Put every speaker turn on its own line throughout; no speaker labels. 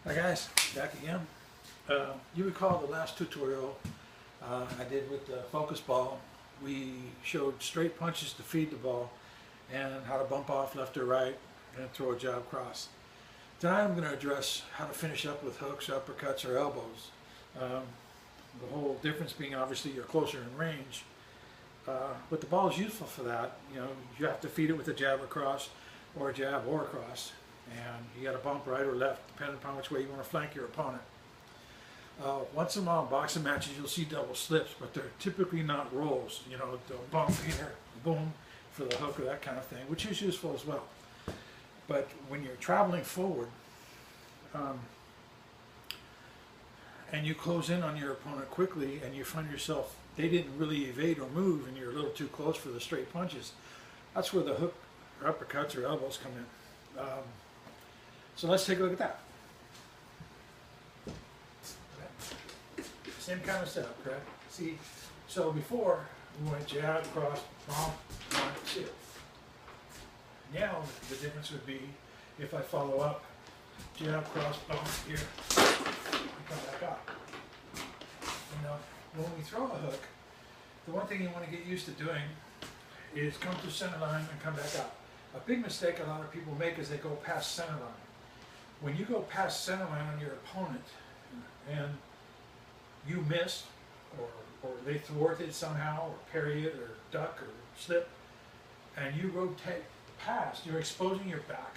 Hi guys, back again. You recall the last tutorial I did with the focus ball. We showed straight punches to feed the ball and how to bump off left or right and throw a jab cross. Tonight I'm going to address how to finish up with hooks, uppercuts, or elbows. The whole difference being obviously you're closer in range, but the ball is useful for that. You know, you have to feed it with a jab or cross, or a jab or a cross. And you got to bump right or left depending upon which way you want to flank your opponent. Once in a while in boxing matches you'll see double slips, but they're typically not rolls. You know, they'll bump here, boom, for the hook or that kind of thing, which is useful as well. But when you're traveling forward and you close in on your opponent quickly and you find yourself, they didn't really evade or move and you're a little too close for the straight punches, that's where the hook or uppercuts or elbows come in. So let's take a look at that. Same kind of setup, correct? See, so before we went jab, cross, bump, 1, 2. Now the difference would be if I follow up, jab, cross, bump here, and come back up. You know, when we throw a hook, the one thing you want to get used to doing is come to center line and come back up. A big mistake a lot of people make is they go past center line. When you go past center line on your opponent and you miss, or they thwart it somehow, or parry it, or duck, or slip, and you rotate past, you're exposing your back,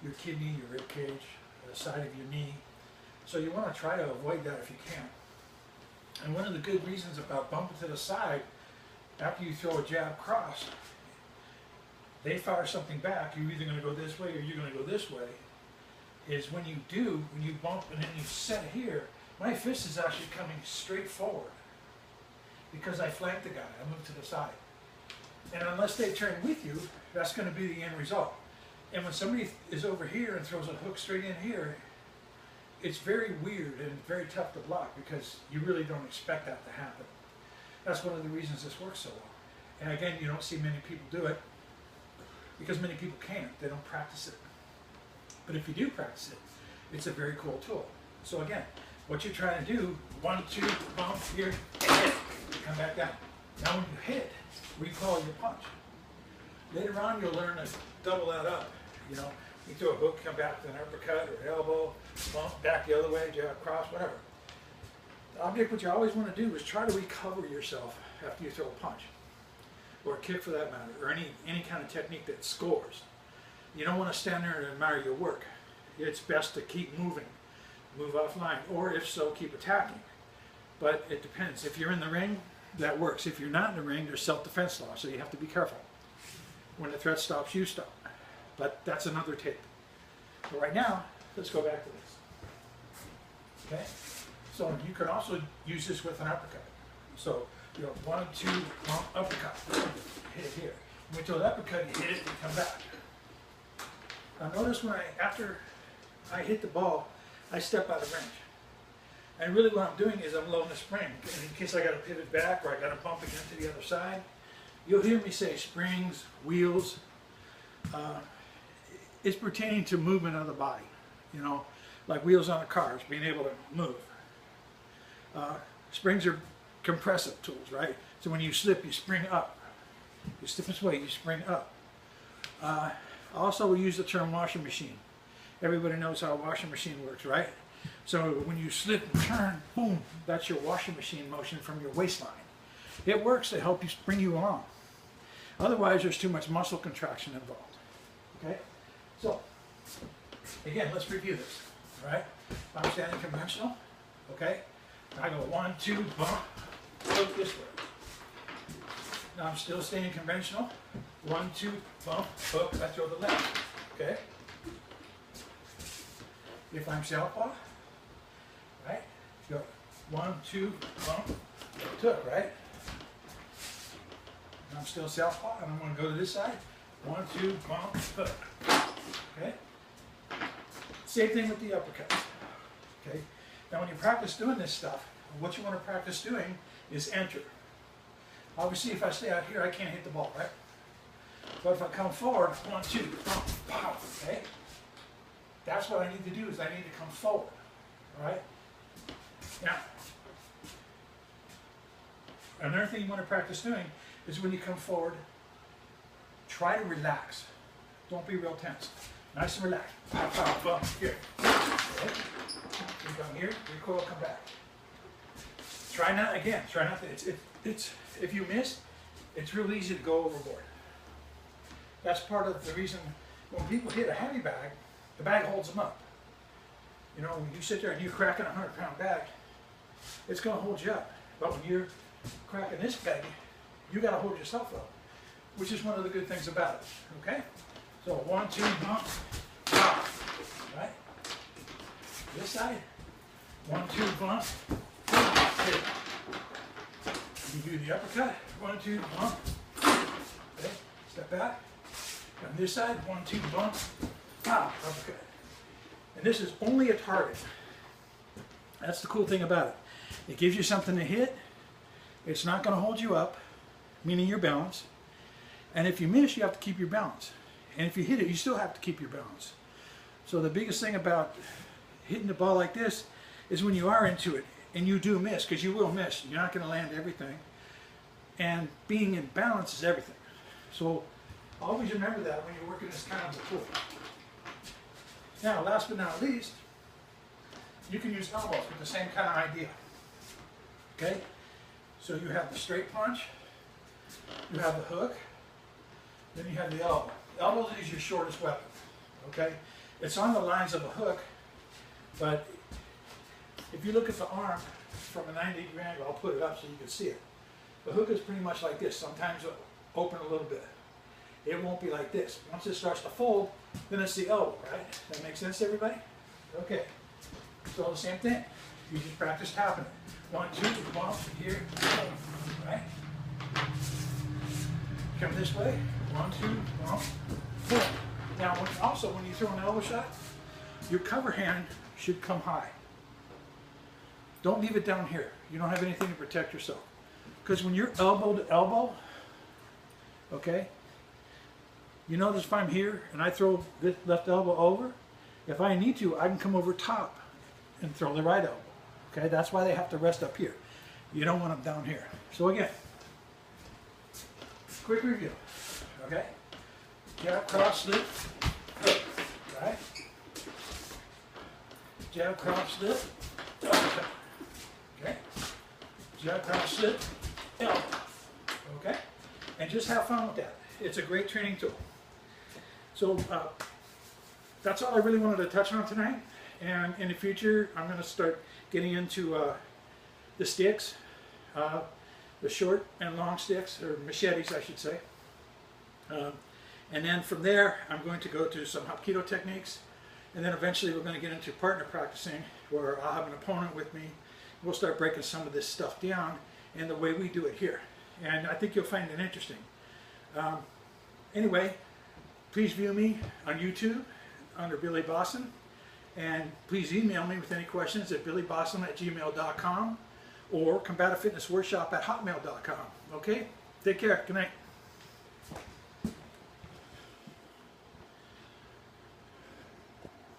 your kidney, your rib cage, the side of your knee. So you want to try to avoid that if you can. And one of the good reasons about bumping to the side, after you throw a jab cross, they fire something back, you're either going to go this way or you're going to go this way, is when you bump and then you set here, my fist is actually coming straight forward because I flanked the guy, I moved to the side. And unless they turn with you, that's going to be the end result. And when somebody is over here and throws a hook straight in here, it's very weird and very tough to block because you really don't expect that to happen. That's one of the reasons this works so well. And again, you don't see many people do it because many people can't, they don't practice it. But if you do practice it, it's a very cool tool. So again, what you're trying to do, 1, 2, bump here, hit, come back down. Now when you hit, recall your punch. Later on you'll learn to double that up. You know, you throw a hook, come back to an uppercut or elbow, bump back the other way, jab, cross, whatever. The object what you always want to do is try to recover yourself after you throw a punch, or a kick for that matter, or any kind of technique that scores. You don't want to stand there and admire your work. It's best to keep moving, move offline, or if so, keep attacking. But it depends. If you're in the ring, that works. If you're not in the ring, there's self-defense law, so you have to be careful. When the threat stops, you stop. But that's another tape. But right now, let's go back to this. Okay? So you can also use this with an uppercut. So, you know, 1, 2, bump, uppercut. Hit it here. When you throw the uppercut, you hit it and come back. Now notice when after I hit the ball, I step out of range. And really what I'm doing is I'm loading the spring. In case I got to pivot back or I got to bump again to the other side, you'll hear me say springs, wheels. It's pertaining to movement of the body. You know, like wheels on a car, it's being able to move. Springs are compressive tools, right? So when you slip, you spring up. You slip this way, you spring up. Also, we use the term washing machine. Everybody knows how a washing machine works, right? So when you slip and turn, boom, that's your washing machine motion from your waistline. It works to help you bring you along. Otherwise, there's too much muscle contraction involved. Okay? So, again, let's review this. All right? I'm standing conventional. Okay? I go 1, 2, bump, hook this way. Now I'm still staying conventional. 1, 2, bump, hook, I throw the left. Okay? If I'm southpaw, right? Go 1, 2, bump, hook, right? And I'm still southpaw, and I'm going to go to this side. 1, 2, bump, hook. Okay? Same thing with the uppercuts. Okay? Now when you practice doing this stuff, what you want to practice doing is enter. Obviously, if I stay out here, I can't hit the ball, right? But if I come forward, 1, 2, bump, pow, okay? That's what I need to do, is I need to come forward, all right? Now, another thing you want to practice doing is when you come forward, try to relax. Don't be real tense. Nice and relaxed. Pow, pow, bump, here. Okay. You come here, recoil, come back. Try not, again, try not to, if you miss, it's real easy to go overboard. That's part of the reason when people hit a heavy bag, the bag holds them up. You know, when you sit there and you're cracking a 100-pound bag, it's going to hold you up. But when you're cracking this bag, you got to hold yourself up, which is one of the good things about it. Okay? So 1, 2, bump, pop. Right? This side. 1, 2, bump. Hit. You do the uppercut. 1, 2, bump. Okay? Step back. On this side. 1, 2, bump. Pop. Uppercut. And this is only a target. That's the cool thing about it. It gives you something to hit. It's not going to hold you up, meaning your balance. And if you miss, you have to keep your balance. And if you hit it, you still have to keep your balance. So the biggest thing about hitting the ball like this is when you are into it and you do miss, because you will miss. You're not going to land everything. And being in balance is everything. So always remember that when you're working this kind of a tool. Now, last but not least, you can use elbows with the same kind of idea. Okay? So you have the straight punch, you have the hook, then you have the elbow. The elbow is your shortest weapon. Okay? It's on the lines of a hook, but if you look at the arm from a 90-degree angle, I'll put it up so you can see it. The hook is pretty much like this. Sometimes it'll open a little bit. It won't be like this. Once it starts to fold, then it's the elbow, right? That makes sense, everybody? Okay. So the same thing. You just practice tapping it. 1, 2, bump, here, right? Come this way. 1, 2, bump, boom. Now, when you throw an elbow shot, your cover hand should come high. Don't leave it down here. You don't have anything to protect yourself. Because when you're elbow to elbow, okay, you notice if I'm here and I throw this left elbow over, if I need to, I can come over top and throw the right elbow. Okay, that's why they have to rest up here. You don't want them down here. So again, quick review. Okay, jab, cross, slip, hook, right? Jab, cross, slip, uppercut. Okay, jab, cross, slip, elbow. Okay, and just have fun with that. It's a great training tool. So that's all I really wanted to touch on tonight. And in the future, I'm going to start getting into the sticks, the short and long sticks, or machetes, I should say. And then from there, I'm going to go to some Hapkido techniques. And then eventually we're going to get into partner practicing, where I'll have an opponent with me. We'll start breaking some of this stuff down and the way we do it here. And I think you'll find it interesting. Anyway, please view me on YouTube under Billy Boston, and please email me with any questions at billyboston@gmail.com or combativeFitnessWorkshop@hotmail.com. Okay? Take care. Good night.